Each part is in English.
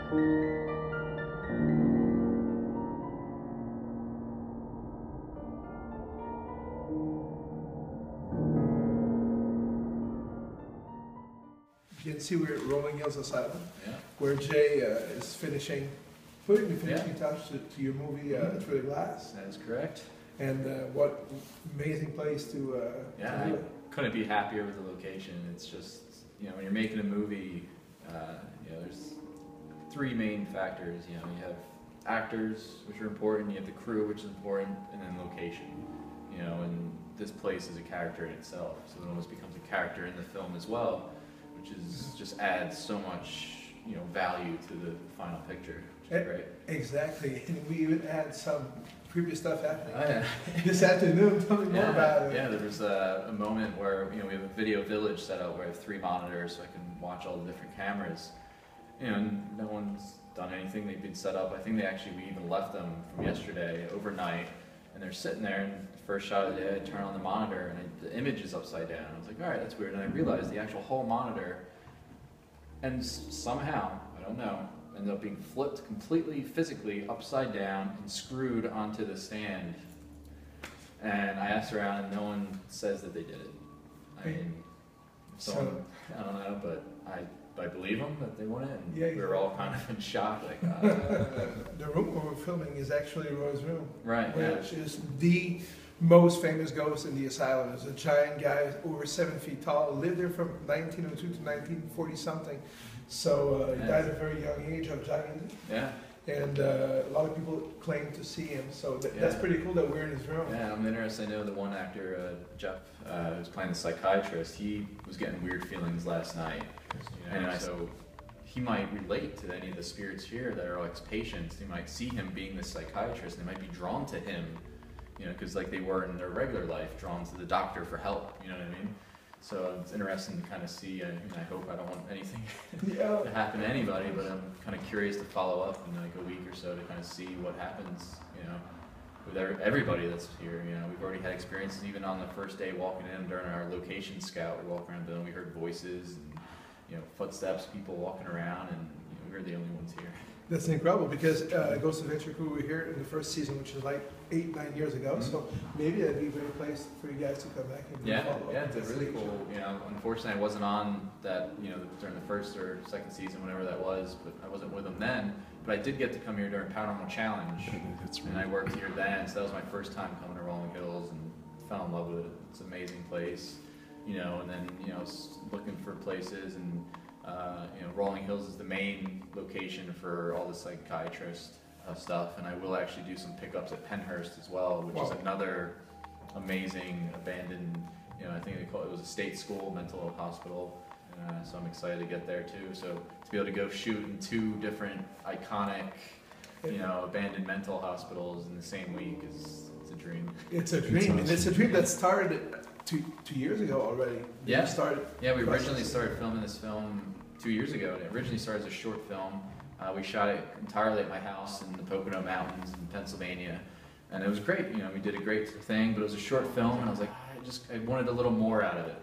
You can see we're at Rolling Hills Asylum, Yeah. where Jay is putting the finishing touch to your movie Through the Glass. That is correct. And what amazing place to Yeah, to do I it. couldn't be happier with the location. It's just, when you're making a movie, there's three main factors. You have actors, which are important, you have the crew, which is important, and then location. And this place is a character in itself, so it almost becomes a character in the film as well, which is just adds so much, value to the final picture, which is great. Exactly, and we even had some previous stuff happening Oh, yeah. this afternoon. Tell me more about it. Yeah, there was a moment where we have a video village set up where I have 3 monitors so I can watch all the different cameras. And no one's done anything. They've been set up. I think we even left them from yesterday overnight, and they're sitting there. And the first shot of the day, I turn on the monitor, and the image is upside down. I was like, all right, that's weird. And I realized the actual whole monitor, and somehow, I don't know, ended up being flipped completely physically upside down and screwed onto the stand. And I asked around, and no one says that they did it. I mean, I don't know, but I believe them that they went in. Yeah, we were all kind of in shock, like. The room where we're filming is actually Roy's room, Right. which is the most famous ghost in the asylum. There's a giant guy over 7 feet tall, lived there from 1902 to 1940 something. So he died at a very young age of giant. Yeah. And a lot of people claim to see him, so that's pretty cool that we're in his room. Yeah, I'm interested. I know the one actor, Jeff, who's playing the psychiatrist, he was getting weird feelings last night. So he might relate to any of the spirits here that are ex-patients. They might see him being the psychiatrist, and they might be drawn to him, because like they were in their regular life, drawn to the doctor for help, you know what I mean? So it's interesting to kind of see, and I hope I don't want anything to happen to anybody, but I'm kind of curious to follow up in like a week or so to kind of see what happens, with everybody that's here. We've already had experiences even on the first day walking in during our location scout. We walked around the building, we heard voices and, footsteps, people walking around, and we were the only ones here. That's incredible because Ghost Adventure Crew were here in the first season, which is like 8-9 years ago. Mm-hmm. So maybe that'd be a great place for you guys to come back and do follow-up. Yeah, it's a really cool. Unfortunately, I wasn't on that. During the first or second season, whenever that was, but I wasn't with them then. But I did get to come here during Paranormal Challenge, and I worked here then. So that was my first time coming to Rolling Hills, and fell in love with it. It's an amazing place, and then looking for places and. Rolling Hills is the main location for all the psychiatrist stuff, and I will actually do some pickups at Penhurst as well, which is another amazing abandoned, I think it was a state school mental hospital, so I'm excited to get there too. So to be able to go shoot in 2 different iconic, abandoned mental hospitals in the same week it's a dream. It's a dream, awesome. And it's a dream that started 2 years ago already. We originally started filming this film 2 years ago. It originally started as a short film. We shot it entirely at my house in the Pocono Mountains in Pennsylvania, and it was great. We did a great thing, but it was a short film, and I was like, I wanted a little more out of it.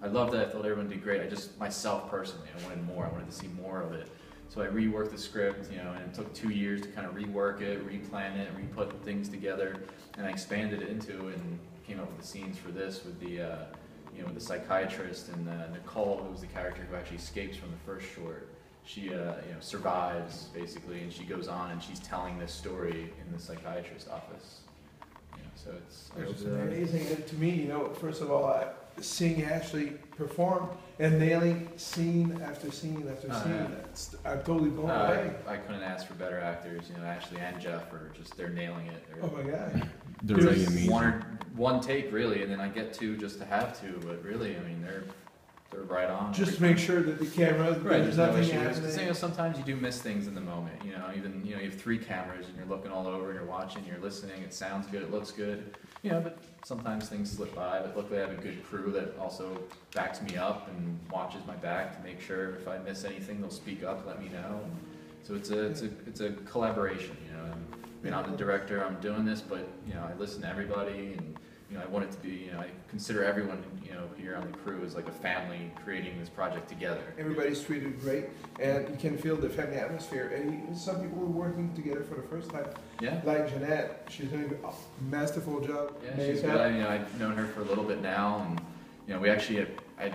I loved it. I thought everyone did great. Myself personally, I wanted more. I wanted to see more of it. So I reworked the script, and it took 2 years to kind of rework it, replan it, re-put things together, and I expanded it into and came up with the scenes for this with the with the psychiatrist and Nicole, who's the character who actually escapes from the first short. She survives basically, and she goes on and she's telling this story in the psychiatrist's office. So it's amazing. And to me, first of all, seeing Ashley perform and nailing scene after scene after scene, I'm totally blown away. I couldn't ask for better actors. Ashley and Jeff they're nailing it. Oh my God. They're really amazing. One take really, and then I get 2 just to have 2, but really, I mean, they're right on. Just to make sure that the camera, there's nothing happening. Because sometimes you do miss things in the moment. Even you have 3 cameras and you're looking all over, and you're watching, you're listening. It sounds good, it looks good. But sometimes things slip by. But luckily, I have a good crew that also backs me up and watches my back to make sure if I miss anything, they'll speak up, let me know. And so it's a collaboration. I'm the director. I'm doing this, but I listen to everybody, and you know, I want it to be, you know, I consider everyone, you know, here on the crew as like a family creating this project together. Everybody's treated great, and you can feel the family atmosphere. And some people are working together for the first time. Yeah. Like Jeanette, she's doing a masterful job. Yeah, she's good. You know, I've known her for a little bit now, and you know, we actually,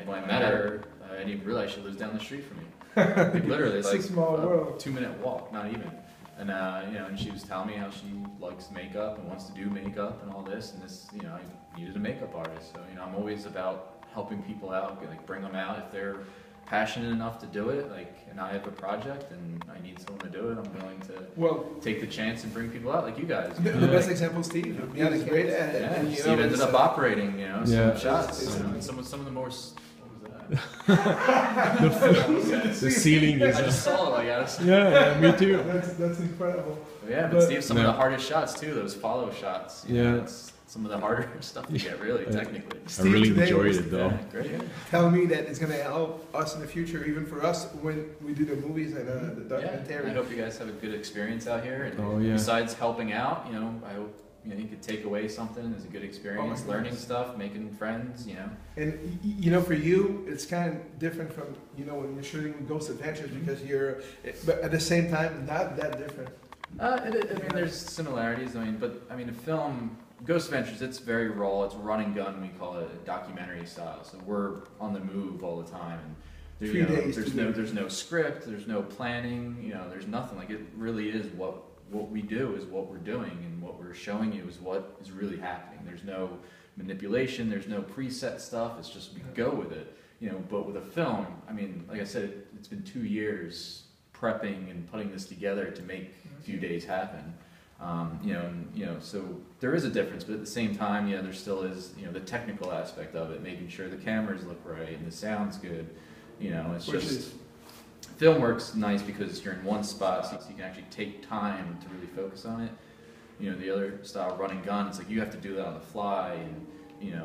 when I met her, I didn't even realize she lives down the street from me. Like, literally, It's like a small world. 2-minute walk, not even. And you know, and she was telling me how she likes makeup and wants to do makeup and all this, and this, you know, I needed a makeup artist. So you know, I'm always about helping people out, like bring them out if they're passionate enough to do it. Like, and I have a project and I need someone to do it. I'm willing to take the chance and bring people out, like you guys. You The know, best like, example, Steve. Yeah, he's great at it. yeah, And, you Steve know, ended up operating, you know, some shots. It's- You know, and some of the more. What was that? The ceiling is. I just saw it. Like, I was, Yeah, me too. That's incredible. yeah, but Steve, some of the hardest shots too, those follow shots. You know, Yeah. it's some of the harder stuff to get, really, technically. I really Steve today enjoyed was- it though. Yeah, great. Tell me that it's going to help us in the future, even for us when we do the movies and the Yeah, documentary. I hope you guys have a good experience out here. And Oh, yeah. besides helping out, you know, I hope you could take away something as a good experience, Oh my learning goodness. stuff, making friends. You know. And you know, for you, it's kind of different from when you're shooting Ghost Adventures because but at the same time, not that different. I mean, there's similarities. I mean, but I mean, a film, Ghost Adventures, it's very raw. It's run and gun. We call it a documentary style. So we're on the move all the time. And there, Few days there's no script. There's no planning. You know, there's nothing. Like, it really is what we do is what we're doing, and what we're showing you is what is really happening. There's no manipulation. There's no preset stuff. It's just we go with it. You know, but with a film, I mean, like I said, it's been 2 years prepping and putting this together to make a few days happen. So there is a difference, but at the same time, there still is, the technical aspect of it, making sure the cameras look right and the sound's good. Film works nice because you're in one spot, so you can actually take time to really focus on it. The other style, run and gun, it's like you have to do that on the fly, and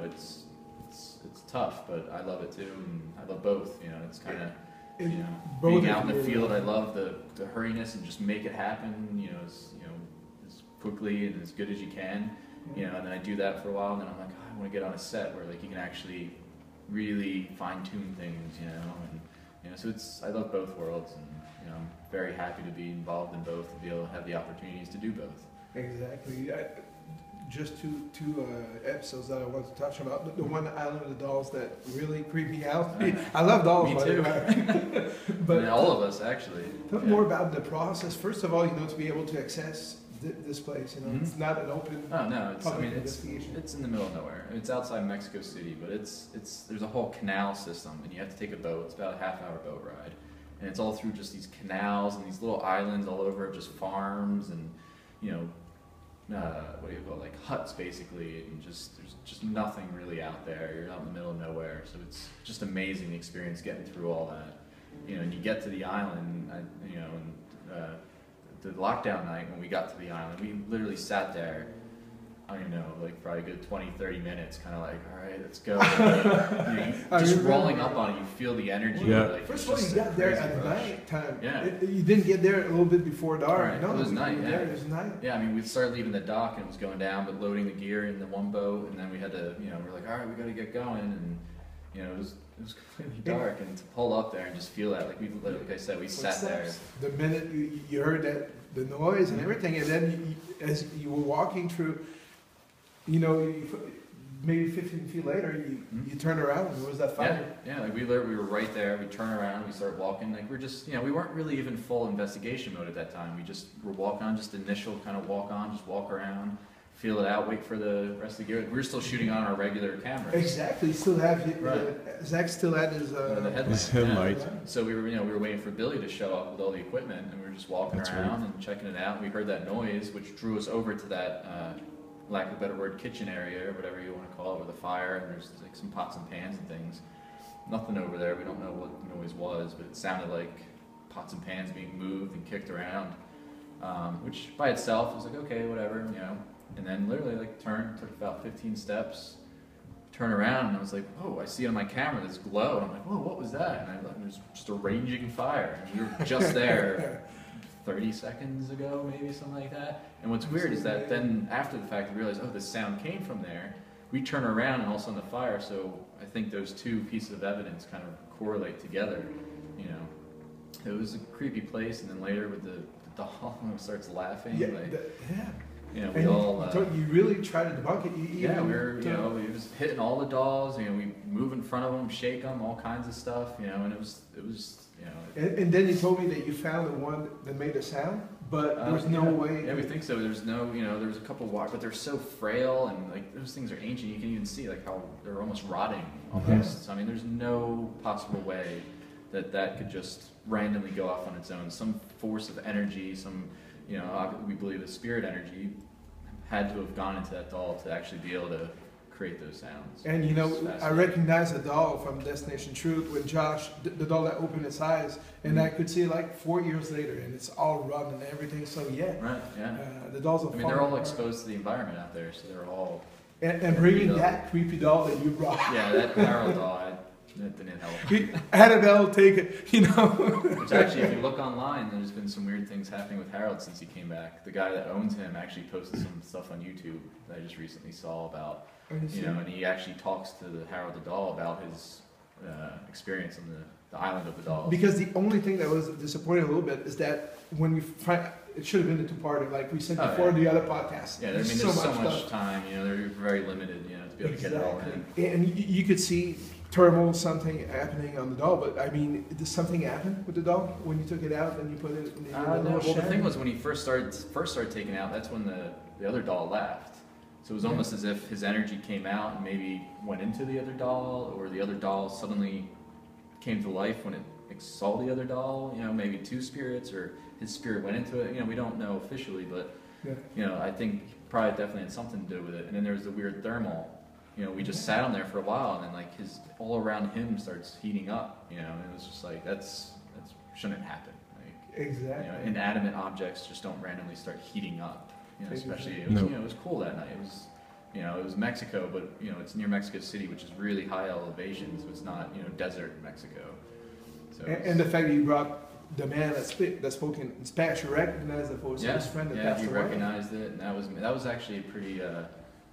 it's tough, but I love it too, and I love both. It's kind of being out in the field. I love the hurriness and just make it happen. As quickly and as good as you can. And then I do that for a while, and then I'm like, I want to get on a set where you can actually really fine tune things. So I love both worlds, and I'm very happy to be involved in both, to be able to have the opportunities to do both. Exactly. Just two episodes that I want to touch about. The one, Island of the Dolls, that really creeped me out. I love dolls. Me too. But all of us, actually. Tell me more about the process. First of all, to be able to access this place. It's not an open. Oh no, investigation. It's in the middle of nowhere. It's outside Mexico City, but there's a whole canal system, and you have to take a boat. It's about a half-hour boat ride, and it's all through just these canals and these little islands all over, just farms and what do you call it, like huts basically, and there's just nothing really out there. You're out in the middle of nowhere, so it's just amazing experience getting through all that. And you get to the island, the lockdown night when we got to the island, we literally sat there, I don't know, probably a good 20, 30 minutes, kind of like, all right, let's go. Just rolling up on it, you feel the energy. Yeah. First of all, you got there at night time. Yeah. You didn't get there a little bit before dark. Right. No, It was night, yeah. It was night. Yeah, we started leaving the dock and it was going down, but loading the gear in the one boat, and then we had to, we're like, all right, we got to get going, and it was completely dark, and to pull up there and just feel that, like I said, we sat there. The minute you heard the noise and everything, and then as you were walking through, maybe 15 feet later, you turn around and there was that fire. Yeah, we were right there. We turn around, we start walking. We're just, we weren't really even full investigation mode at that time. We just were walking on, just initial kind of walk on, just walk around, feel it out, wait for the rest of the gear. We were still shooting on our regular cameras. Exactly. Still have Zach still had his headlight. Yeah. So we were waiting for Billy to show up with all the equipment, and we were just walking around and checking it out. We heard that noise, which drew us over to that, lack of a better word, kitchen area or whatever you want to call it, with a fire, and there's some pots and pans and things. Nothing over there. We don't know what the noise was, but it sounded like pots and pans being moved and kicked around, which by itself was like, okay, whatever, And then literally took about 15 steps, turn around, and I was like, oh, I see on my camera this glow, and I'm like, whoa, what was that? And it was just a raging fire, and we were just there 30 seconds ago, maybe something like that. And what's weird is that then after the fact, we realized, oh, the sound came from there, we turn around and all of a sudden the fire. So I think those two pieces of evidence kind of correlate together. You know, it was a creepy place, and then later with the doll who starts laughing. Yeah, like, yeah. You know, And we you, all. you really try to debunk it. Yeah, we were, you know, he was hitting all the dolls. You know, we move in front of them, shake them, all kinds of stuff. You know, and it was, you know. And then you told me that you found the one that made a sound, but there was no way. Yeah, we think so. There's no, you know, there's a couple wires, but they're so frail, and like those things are ancient. You can even see like how they're almost rotting almost. So I mean, there's no possible way that could just randomly go off on its own. Some force of energy, some, you know, we believe a spirit energy had to have gone into that doll to actually be able to create those sounds. And you know, I recognize the doll from Destination Truth with Josh, the doll that opened its eyes, and I could see it like 4 years later, and it's all run and everything. So yeah, right, yeah. The dolls are. I mean, they're all exposed to the environment out there, so they're all. And bringing that creepy doll that you brought. Yeah, that Harold doll, that didn't help. Annabelle, take it, you know. Which actually, if you look online, there's been some weird things happening with Harold since he came back. The guy that owns him actually posted some stuff on YouTube that I just recently saw about, you know, and he actually talks to the Harold the doll about his experience on the island of the dolls. Because the only thing that was disappointing a little bit is that when we find, it should have been a two-parter, like we said before, the other podcast. Yeah, I mean, there's so much time, you know, they're very limited, you know, to be able to get it all in. And you could see turmoil, something happening on the doll, but I mean, did something happen with the doll when you took it out and you put it in the no, well, the thing was when he first started taking it out, that's when the other doll left. So it was almost as if his energy came out and maybe went into the other doll, or the other doll suddenly came to life when it saw the other doll, you know, maybe two spirits, or his spirit went into it. You know, we don't know officially, but, you know, I think probably definitely had something to do with it. And then there was the weird thermal. You know, we just sat on there for a while, and then like all around him starts heating up, you know, and it was just like, that's shouldn't happen. Like, exactly. You know, inanimate objects just don't randomly start heating up. You know, especially, it was, you know, it was cool that night. It was, you know, it was Mexico, but, you know, it's near Mexico City, which is really high elevation, so it's not, you know, desert Mexico. So and the fact that you brought the man that spoke in Spanish, you recognized the voice of his friend that passed he away. recognized it, and that was actually a pretty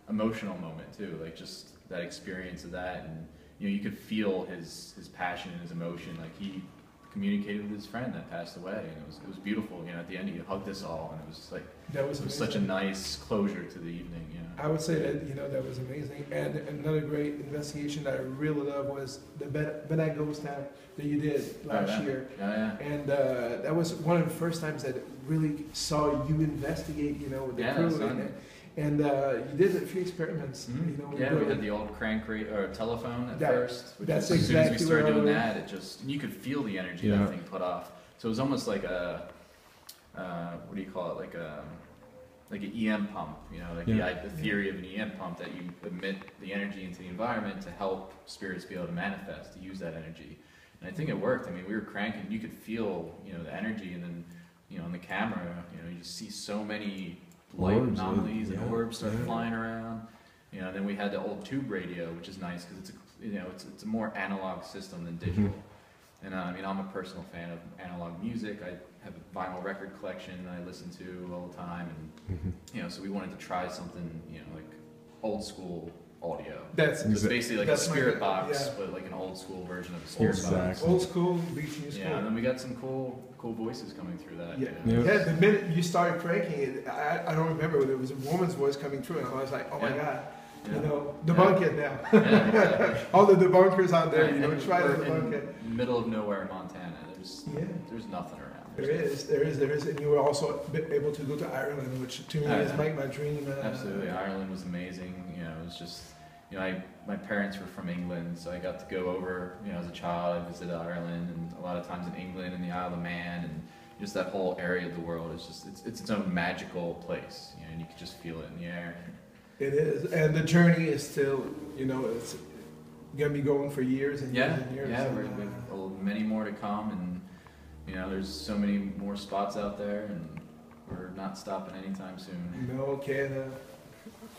emotional moment too, like just that experience of that, and you know, you could feel his passion and his emotion, like he communicated with his friend that passed away, and it was beautiful. You know, at the end he hugged us all, and it was like it was such a nice closure to the evening. You know, I would say that, you know, that was amazing. And another great investigation that I really love was the Benite Ghost Town that you did last year. And that was one of the first times that really saw you investigate, you know, with the crew. And you did a few experiments. You know, we had the old crank or telephone at first. That's as soon as we exactly started doing that, it just, you could feel the energy that thing put off. So it was almost like a what do you call it? Like an EM pump. You know, like the theory of an EM pump, that you emit the energy into the environment to help spirits be able to manifest, to use that energy. And I think it worked. I mean, we were cranking, you could feel, you know, the energy, and then, you know, on the camera, you know, you just see so many light anomalies and orbs start flying around. You know, and then we had the old tube radio, which is nice because it's a more analog system than digital. And I mean, I'm a personal fan of analog music. I have a vinyl record collection that I listen to all the time, and you know, so we wanted to try something, you know, like old school audio. That's basically like a spirit box, but like an old school version of a spirit box. Old school, beach music. Yeah, and then we got some cool voices coming through that. Yeah, the minute you started cranking it, I don't remember, but there was a woman's voice coming through, and I was like, oh my god. You know, debunk it now. Exactly. All the debunkers out there, you know, try to debunk it. In the middle of nowhere, Montana. There's nothing around. There is, and you were also able to go to Ireland, which to me is like my dream. Absolutely, Ireland was amazing. You know, it was just, you know, my parents were from England, so I got to go over. You know, as a child, I visited Ireland, and a lot of times in England and the Isle of Man, and just that whole area of the world is just it's its own magical place. You know, and you can just feel it in the air. It is, and the journey is still, you know, it's gonna be going for years and years and years. Yeah, we have many more to come, and you know, there's so many more spots out there, and we're not stopping anytime soon. No, Canada,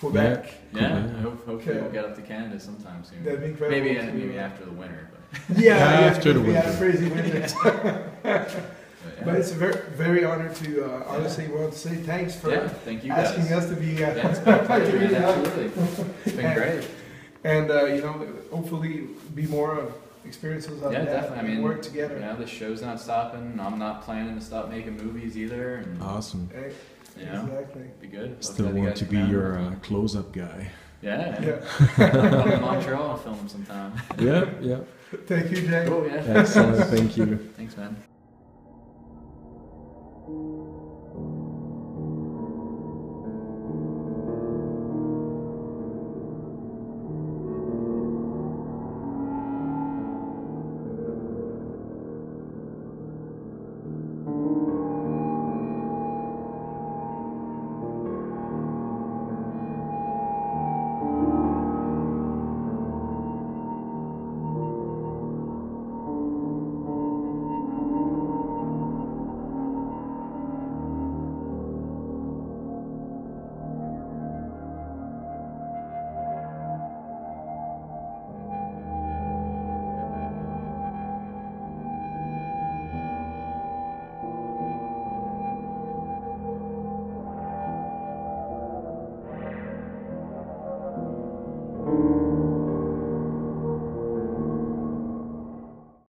Quebec. Yeah, hopefully we'll get up to Canada sometime soon. That'd be incredible. Maybe after the winter. But yeah, after the winter. Yeah, crazy winter. But it's a very honored to honestly want to say thanks for thank you guys. asking us to be. Yeah, it's been a pleasure, man, absolutely. It's been great. And hopefully be more of experiences on that. Definitely. I mean, work together. The show's not stopping. I'm not planning to stop making movies either. And Awesome. Exactly. Be good. Still want to be your close-up guy. Yeah. Come to Montreal and film sometime. Yeah. Thank you, Jay. Oh yeah. Excellent. Thank you. Thanks, man.